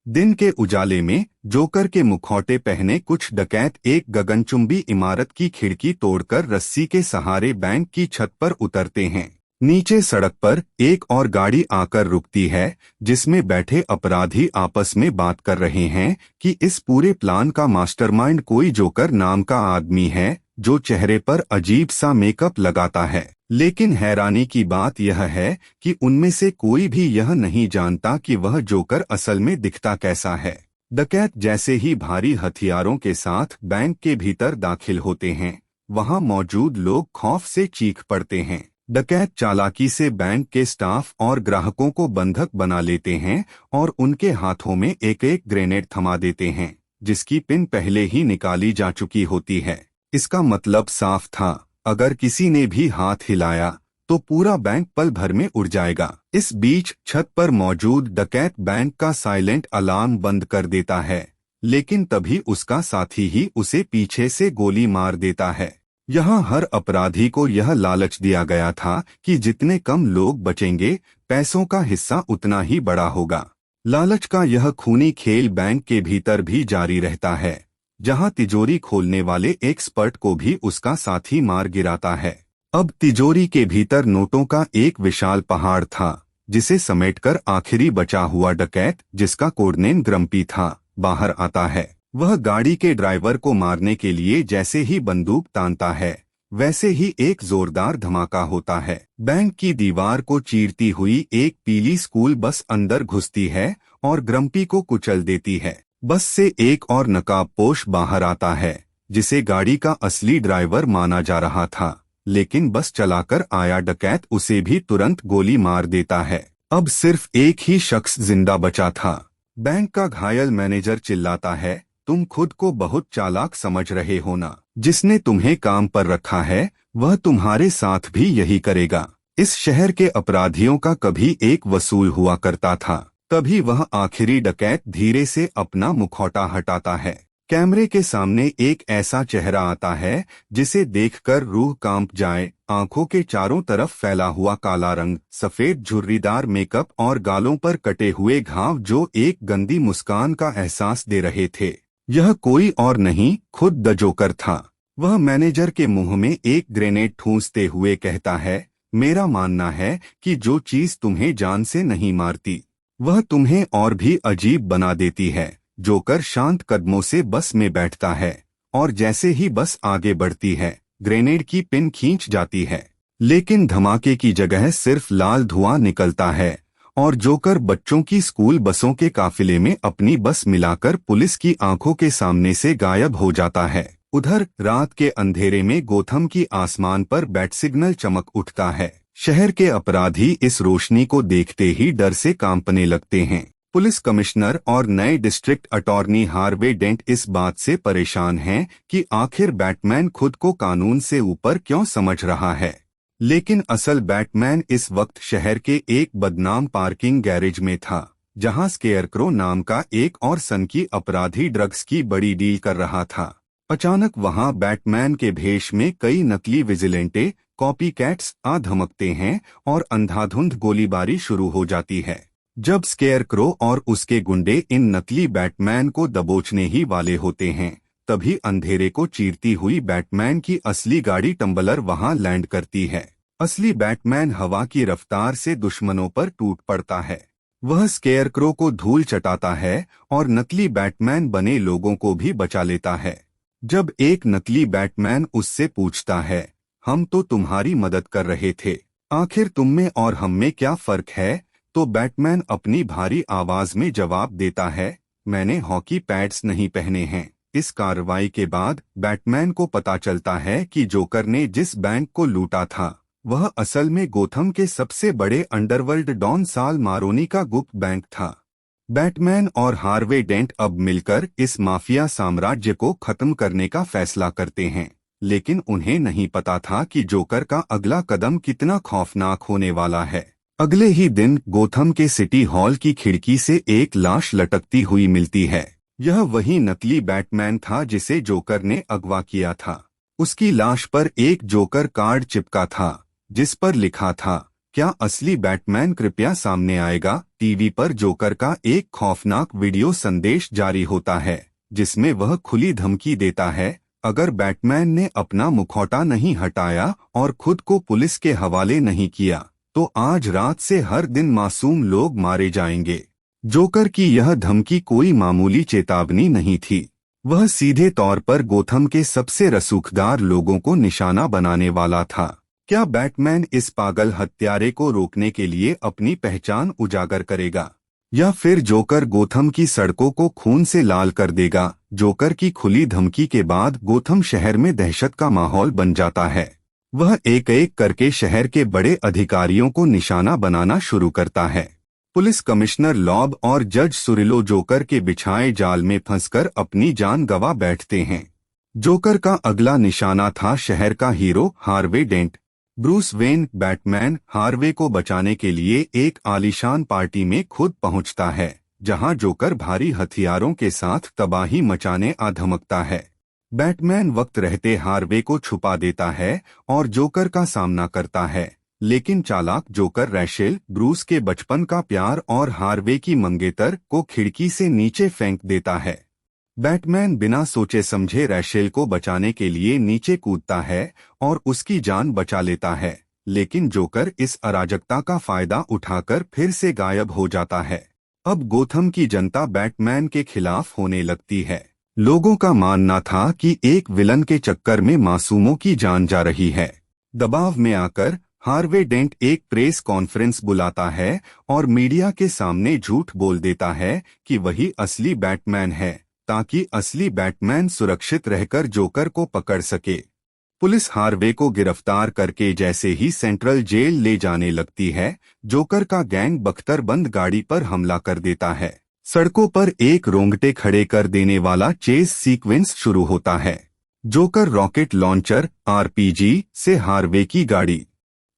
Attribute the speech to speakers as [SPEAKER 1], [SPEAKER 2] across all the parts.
[SPEAKER 1] दिन के उजाले में जोकर के मुखौटे पहने कुछ डकैत एक गगनचुंबी इमारत की खिड़की तोड़कर रस्सी के सहारे बैंक की छत पर उतरते हैं। नीचे सड़क पर एक और गाड़ी आकर रुकती है, जिसमें बैठे अपराधी आपस में बात कर रहे हैं कि इस पूरे प्लान का मास्टरमाइंड कोई जोकर नाम का आदमी है, जो चेहरे पर अजीब सा मेकअप लगाता है। लेकिन हैरानी की बात यह है कि उनमें से कोई भी यह नहीं जानता कि वह जोकर असल में दिखता कैसा है। डकैत जैसे ही भारी हथियारों के साथ बैंक के भीतर दाखिल होते हैं, वहां मौजूद लोग खौफ से चीख पड़ते हैं। डकैत चालाकी से बैंक के स्टाफ और ग्राहकों को बंधक बना लेते हैं और उनके हाथों में एक एक ग्रेनेड थमा देते हैं, जिसकी पिन पहले ही निकाली जा चुकी होती है। इसका मतलब साफ था, अगर किसी ने भी हाथ हिलाया तो पूरा बैंक पल भर में उड़ जाएगा। इस बीच छत पर मौजूद डकैत बैंक का साइलेंट अलार्म बंद कर देता है, लेकिन तभी उसका साथी ही उसे पीछे से गोली मार देता है। यहाँ हर अपराधी को यह लालच दिया गया था कि जितने कम लोग बचेंगे, पैसों का हिस्सा उतना ही बड़ा होगा। लालच का यह खूनी खेल बैंक के भीतर भी जारी रहता है, जहां तिजोरी खोलने वाले एक्सपर्ट को भी उसका साथी मार गिराता है। अब तिजोरी के भीतर नोटों का एक विशाल पहाड़ था, जिसे समेटकर आखिरी बचा हुआ डकैत, जिसका कोडनेम ग्रम्पी था, बाहर आता है। वह गाड़ी के ड्राइवर को मारने के लिए जैसे ही बंदूक तानता है, वैसे ही एक जोरदार धमाका होता है। बैंक की दीवार को चीरती हुई एक पीली स्कूल बस अंदर घुसती है और ग्रम्पी को कुचल देती है। बस से एक और नकाबपोश बाहर आता है, जिसे गाड़ी का असली ड्राइवर माना जा रहा था, लेकिन बस चलाकर आया डकैत उसे भी तुरंत गोली मार देता है। अब सिर्फ एक ही शख्स जिंदा बचा था। बैंक का घायल मैनेजर चिल्लाता है, तुम खुद को बहुत चालाक समझ रहे हो ना? जिसने तुम्हें काम पर रखा है, वह तुम्हारे साथ भी यही करेगा। इस शहर के अपराधियों का कभी एक वसूल हुआ करता था। तभी वह आखिरी डकैत धीरे से अपना मुखौटा हटाता है। कैमरे के सामने एक ऐसा चेहरा आता है जिसे देखकर रूह कांप जाए। आंखों के चारों तरफ फैला हुआ काला रंग, सफेद झुर्रीदार मेकअप और गालों पर कटे हुए घाव जो एक गंदी मुस्कान का एहसास दे रहे थे। यह कोई और नहीं, खुद द जोकर था। वह मैनेजर के मुंह में एक ग्रेनेड ठूंसते हुए कहता है, मेरा मानना है कि जो चीज तुम्हें जान से नहीं मारती, वह तुम्हें और भी अजीब बना देती है। जोकर शांत कदमों से बस में बैठता है और जैसे ही बस आगे बढ़ती है, ग्रेनेड की पिन खींच जाती है, लेकिन धमाके की जगह सिर्फ लाल धुआं निकलता है और जोकर बच्चों की स्कूल बसों के काफिले में अपनी बस मिलाकर पुलिस की आंखों के सामने से गायब हो जाता है। उधर रात के अंधेरे में गोथम की आसमान पर बैट सिग्नल चमक उठता है। शहर के अपराधी इस रोशनी को देखते ही डर से कांपने लगते हैं। पुलिस कमिश्नर और नए डिस्ट्रिक्ट अटॉर्नी हार्वे डेंट इस बात से परेशान हैं कि आखिर बैटमैन खुद को कानून से ऊपर क्यों समझ रहा है। लेकिन असल बैटमैन इस वक्त शहर के एक बदनाम पार्किंग गैरेज में था, जहां स्केयरक्रो नाम का एक और सनकी अपराधी ड्रग्स की बड़ी डील कर रहा था। अचानक वहां बैटमैन के भेष में कई नकली विजिलेंटे, कॉपीकैट्स आ धमकते हैं और अंधाधुंध गोलीबारी शुरू हो जाती है। जब स्केयरक्रो और उसके गुंडे इन नकली बैटमैन को दबोचने ही वाले होते हैं, तभी अंधेरे को चीरती हुई बैटमैन की असली गाड़ी टम्बलर वहां लैंड करती है। असली बैटमैन हवा की रफ्तार से दुश्मनों पर टूट पड़ता है। वह स्केयरक्रो को धूल चटाता है और नकली बैटमैन बने लोगों को भी बचा लेता है। जब एक नकली बैटमैन उससे पूछता है, हम तो तुम्हारी मदद कर रहे थे, आखिर तुम में और हम में क्या फर्क है, तो बैटमैन अपनी भारी आवाज में जवाब देता है, मैंने हॉकी पैड्स नहीं पहने हैं। इस कार्रवाई के बाद बैटमैन को पता चलता है कि जोकर ने जिस बैंक को लूटा था, वह असल में गोथम के सबसे बड़े अंडरवर्ल्ड डॉन साल मारोनी का गुप्त बैंक था। बैटमैन और हार्वे डेंट अब मिलकर इस माफिया साम्राज्य को खत्म करने का फैसला करते हैं, लेकिन उन्हें नहीं पता था कि जोकर का अगला कदम कितना खौफनाक होने वाला है। अगले ही दिन गोथम के सिटी हॉल की खिड़की से एक लाश लटकती हुई मिलती है। यह वही नकली बैटमैन था जिसे जोकर ने अगवा किया था। उसकी लाश पर एक जोकर कार्ड चिपका था, जिस पर लिखा था, क्या असली बैटमैन कृपया सामने आएगा? टीवी पर जोकर का एक खौफनाक वीडियो संदेश जारी होता है, जिसमें वह खुली धमकी देता है, अगर बैटमैन ने अपना मुखौटा नहीं हटाया और खुद को पुलिस के हवाले नहीं किया, तो आज रात से हर दिन मासूम लोग मारे जाएंगे। जोकर की यह धमकी कोई मामूली चेतावनी नहीं थी। वह सीधे तौर पर गोथम के सबसे रसूखदार लोगों को निशाना बनाने वाला था। क्या बैटमैन इस पागल हत्यारे को रोकने के लिए अपनी पहचान उजागर करेगा, या फिर जोकर गोथम की सड़कों को खून से लाल कर देगा? जोकर की खुली धमकी के बाद गोथम शहर में दहशत का माहौल बन जाता है। वह एक एक करके शहर के बड़े अधिकारियों को निशाना बनाना शुरू करता है। पुलिस कमिश्नर लॉब और जज सुरिलो जोकर के बिछाए जाल में फंसकर अपनी जान गंवा बैठते हैं। जोकर का अगला निशाना था शहर का hero Harvey Dent. Bruce Wayne Batman Harvey को बचाने के लिए एक आलीशान पार्टी में खुद पहुंचता है, जहां जोकर भारी हथियारों के साथ तबाही मचाने आ धमकता है। बैटमैन वक्त रहते हार्वे को छुपा देता है और जोकर का सामना करता है, लेकिन चालाक जोकर रैशेल ब्रूस के बचपन का प्यार और हार्वे की मंगेतर को खिड़की से नीचे फेंक देता है। बैटमैन बिना सोचे समझे रैशेल को बचाने के लिए नीचे कूदता है और उसकी जान बचा लेता है, लेकिन जोकर इस अराजकता का फायदा उठाकर फिर से गायब हो जाता है। अब गोथम की जनता बैटमैन के खिलाफ होने लगती है। लोगों का मानना था कि एक विलन के चक्कर में मासूमों की जान जा रही है। दबाव में आकर हार्वे डेंट एक प्रेस कॉन्फ्रेंस बुलाता है और मीडिया के सामने झूठ बोल देता है कि वही असली बैटमैन है, ताकि असली बैटमैन सुरक्षित रहकर जोकर को पकड़ सके। पुलिस हार्वे को गिरफ्तार करके जैसे ही सेंट्रल जेल ले जाने लगती है, जोकर का गैंग बख्तरबंद गाड़ी पर हमला कर देता है। सड़कों पर एक रोंगटे खड़े कर देने वाला चेस सीक्वेंस शुरू होता है। जोकर रॉकेट लॉन्चर आरपीजी से हार्वे की गाड़ी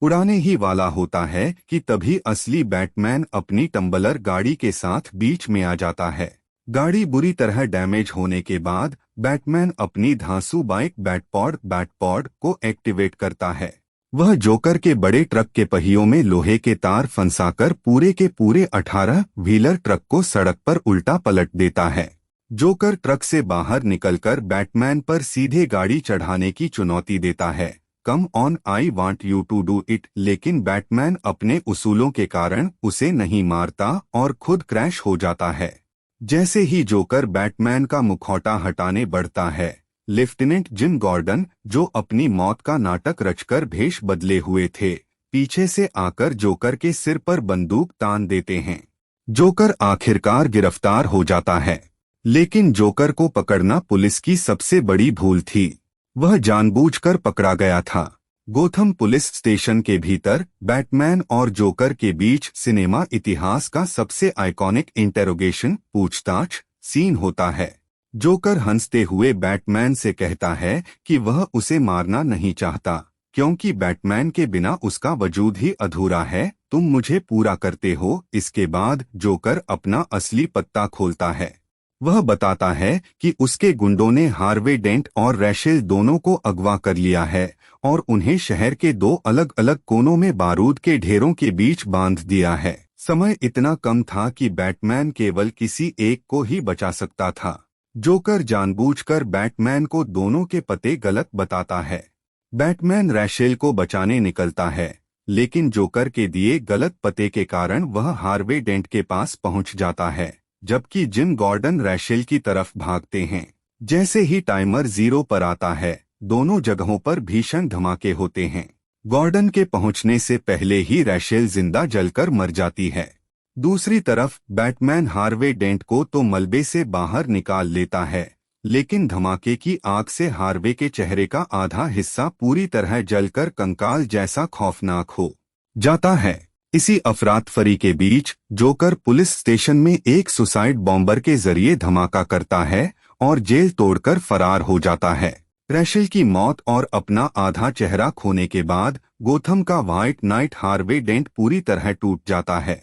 [SPEAKER 1] उड़ाने ही वाला होता है कि तभी असली बैटमैन अपनी टम्बलर गाड़ी के साथ बीच में आ जाता है। गाड़ी बुरी तरह डैमेज होने के बाद बैटमैन अपनी धांसू बाइक बैटपॉड को एक्टिवेट करता है। वह जोकर के बड़े ट्रक के पहियों में लोहे के तार फंसाकर पूरे के पूरे 18 व्हीलर ट्रक को सड़क पर उल्टा पलट देता है। जोकर ट्रक से बाहर निकलकर बैटमैन पर सीधे गाड़ी चढ़ाने की चुनौती देता है, come on I want you to do it, लेकिन बैटमैन अपने उसूलों के कारण उसे नहीं मारता और खुद क्रैश हो जाता है। जैसे ही जोकर बैटमैन का मुखौटा हटाने बढ़ता है, लेफ्टिनेंट जिम गॉर्डन, जो अपनी मौत का नाटक रचकर भेष बदले हुए थे, पीछे से आकर जोकर के सिर पर बंदूक तान देते हैं। जोकर आखिरकार गिरफ्तार हो जाता है, लेकिन जोकर को पकड़ना पुलिस की सबसे बड़ी भूल थी। वह जानबूझकर पकड़ा गया था। गोथम पुलिस स्टेशन के भीतर बैटमैन और जोकर के बीच सिनेमा इतिहास का सबसे आइकॉनिक इंटेरोगेशन पूछताछ सीन होता है। जोकर हंसते हुए बैटमैन से कहता है कि वह उसे मारना नहीं चाहता, क्योंकि बैटमैन के बिना उसका वजूद ही अधूरा है। तुम मुझे पूरा करते हो। इसके बाद जोकर अपना असली पत्ता खोलता है। वह बताता है कि उसके गुंडों ने हार्वे डेंट और रैशेल दोनों को अगवा कर लिया है और उन्हें शहर के 2 अलग अलग कोनों में बारूद के ढेरों के बीच बांध दिया है। समय इतना कम था कि बैटमैन केवल किसी एक को ही बचा सकता था। जोकर जानबूझकर बैटमैन को दोनों के पते गलत बताता है। बैटमैन रैशेल को बचाने निकलता है, लेकिन जोकर के दिए गलत पते के कारण वह हार्वे डेंट के पास पहुंच जाता है, जबकि जिम गॉर्डन रैशेल की तरफ भागते हैं। जैसे ही टाइमर 0 पर आता है, दोनों जगहों पर भीषण धमाके होते हैं। गॉर्डन के पहुंचने से पहले ही रैशेल जिंदा जलकर मर जाती है। दूसरी तरफ बैटमैन हार्वे डेंट को तो मलबे से बाहर निकाल लेता है, लेकिन धमाके की आग से हार्वे के चेहरे का आधा हिस्सा पूरी तरह जलकर कंकाल जैसा खौफनाक हो जाता है। इसी अफरातफरी के बीच जोकर पुलिस स्टेशन में एक सुसाइड बॉम्बर के जरिए धमाका करता है और जेल तोड़कर फरार हो जाता है। रैशेल की मौत और अपना आधा चेहरा खोने के बाद गोथम का व्हाइट नाइट हार्वे डेंट पूरी तरह टूट जाता है।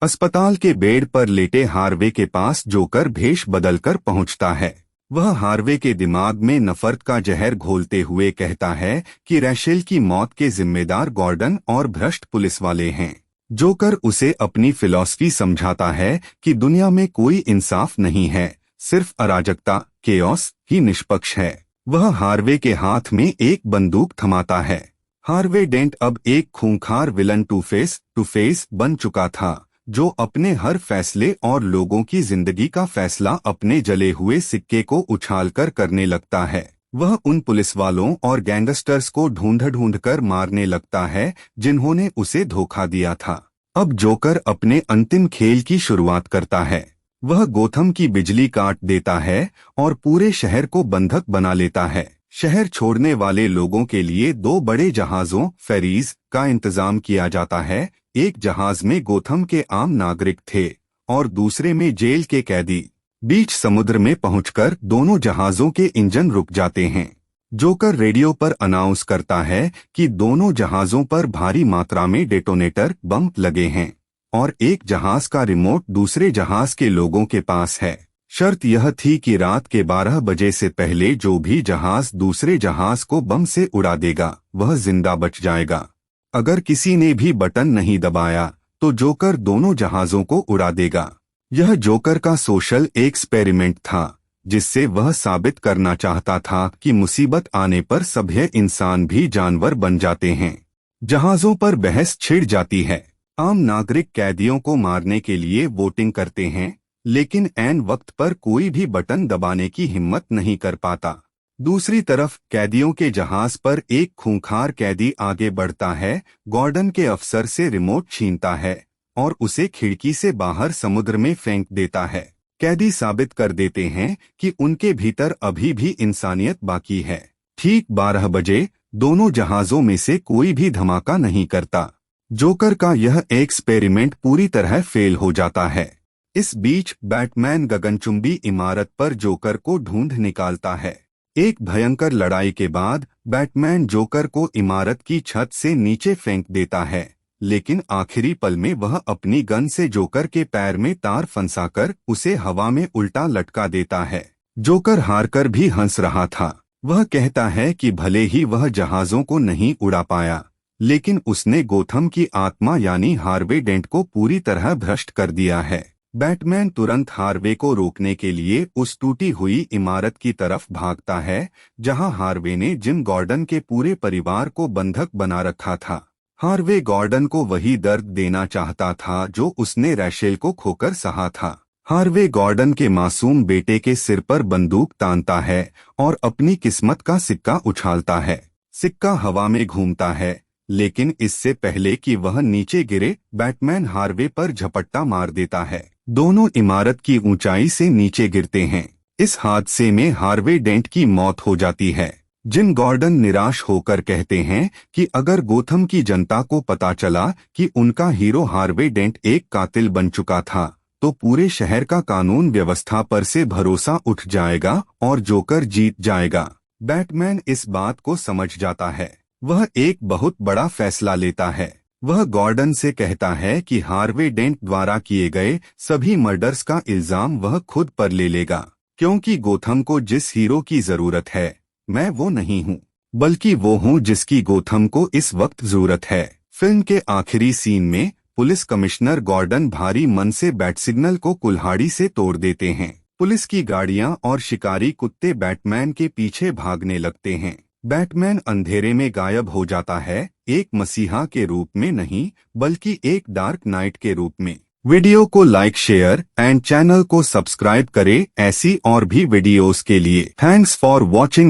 [SPEAKER 1] अस्पताल के बेड पर लेटे हार्वे के पास जोकर भेष बदलकर पहुंचता है। वह हार्वे के दिमाग में नफरत का जहर घोलते हुए कहता है कि रैशेल की मौत के जिम्मेदार गॉर्डन और भ्रष्ट पुलिस वाले हैं। जोकर उसे अपनी फिलॉसफी समझाता है कि दुनिया में कोई इंसाफ नहीं है, सिर्फ अराजकता, केओस ही निष्पक्ष है। वह हार्वे के हाथ में एक बंदूक थमाता है। हार्वे डेंट अब एक खूंखार विलन टू फेस बन चुका था, जो अपने हर फैसले और लोगों की जिंदगी का फैसला अपने जले हुए सिक्के को उछालकर करने लगता है। वह उन पुलिस वालों और गैंगस्टर्स को ढूंढ कर मारने लगता है जिन्होंने उसे धोखा दिया था। अब जोकर अपने अंतिम खेल की शुरुआत करता है। वह गोथम की बिजली काट देता है और पूरे शहर को बंधक बना लेता है। शहर छोड़ने वाले लोगों के लिए 2 बड़े जहाजों फेरीज का इंतजाम किया जाता है। एक जहाज में गोथम के आम नागरिक थे और दूसरे में जेल के कैदी। बीच समुद्र में पहुंचकर दोनों जहाजों के इंजन रुक जाते हैं। जोकर रेडियो पर अनाउंस करता है कि दोनों जहाजों पर भारी मात्रा में डेटोनेटर बम लगे हैं और एक जहाज का रिमोट दूसरे जहाज के लोगों के पास है। शर्त यह थी कि रात के 12 बजे से पहले जो भी जहाज दूसरे जहाज को बम से उड़ा देगा वह जिंदा बच जाएगा। अगर किसी ने भी बटन नहीं दबाया तो जोकर दोनों जहाजों को उड़ा देगा। यह जोकर का सोशल एक्सपेरिमेंट था, जिससे वह साबित करना चाहता था कि मुसीबत आने पर सभ्य इंसान भी जानवर बन जाते हैं। जहाजों पर बहस छिड़ जाती है। आम नागरिक कैदियों को मारने के लिए वोटिंग करते हैं, लेकिन ऐन वक्त पर कोई भी बटन दबाने की हिम्मत नहीं कर पाता। दूसरी तरफ कैदियों के जहाज पर एक खूंखार कैदी आगे बढ़ता है, गॉर्डन के अफसर से रिमोट छीनता है और उसे खिड़की से बाहर समुद्र में फेंक देता है। कैदी साबित कर देते हैं कि उनके भीतर अभी भी इंसानियत बाकी है। ठीक 12 बजे दोनों जहाजों में से कोई भी धमाका नहीं करता। जोकर का यह एक्सपेरिमेंट पूरी तरह फेल हो जाता है। इस बीच बैटमैन गगनचुंबी इमारत पर जोकर को ढूंढ निकालता है। एक भयंकर लड़ाई के बाद बैटमैन जोकर को इमारत की छत से नीचे फेंक देता है, लेकिन आखिरी पल में वह अपनी गन से जोकर के पैर में तार फंसाकर उसे हवा में उल्टा लटका देता है। जोकर हारकर भी हंस रहा था। वह कहता है कि भले ही वह जहाजों को नहीं उड़ा पाया, लेकिन उसने गोथम की आत्मा यानी हार्वे डेंट को पूरी तरह भ्रष्ट कर दिया है। बैटमैन तुरंत हार्वे को रोकने के लिए उस टूटी हुई इमारत की तरफ भागता है, जहां हार्वे ने जिम गॉर्डन के पूरे परिवार को बंधक बना रखा था। हार्वे गॉर्डन को वही दर्द देना चाहता था जो उसने रैशेल को खोकर सहा था। हार्वे गॉर्डन के मासूम बेटे के सिर पर बंदूक तानता है और अपनी किस्मत का सिक्का उछालता है। सिक्का हवा में घूमता है, लेकिन इससे पहले कि वह नीचे गिरे, बैटमैन हार्वे पर झपट्टा मार देता है। दोनों इमारत की ऊंचाई से नीचे गिरते हैं। इस हादसे में हार्वे डेंट की मौत हो जाती है। जिम गॉर्डन निराश होकर कहते हैं कि अगर गोथम की जनता को पता चला कि उनका हीरो हार्वे डेंट एक कातिल बन चुका था, तो पूरे शहर का कानून व्यवस्था पर से भरोसा उठ जाएगा और जोकर जीत जाएगा। बैटमैन इस बात को समझ जाता है। वह एक बहुत बड़ा फैसला लेता है। वह गॉर्डन से कहता है कि हार्वे डेंट द्वारा किए गए सभी मर्डर्स का इल्जाम वह खुद पर ले लेगा, क्योंकि गोथम को जिस हीरो की जरूरत है मैं वो नहीं हूँ, बल्कि वो हूँ जिसकी गोथम को इस वक्त जरूरत है। फिल्म के आखिरी सीन में पुलिस कमिश्नर गॉर्डन भारी मन से बैट सिग्नल को कुल्हाड़ी से तोड़ देते हैं। पुलिस की गाड़ियां और शिकारी कुत्ते बैटमैन के पीछे भागने लगते हैं। बैटमैन अंधेरे में गायब हो जाता है, एक मसीहा के रूप में नहीं बल्कि एक डार्क नाइट के रूप में। वीडियो को लाइक, शेयर एंड चैनल को सब्सक्राइब करें ऐसी और भी वीडियोस के लिए। Thanks for watching.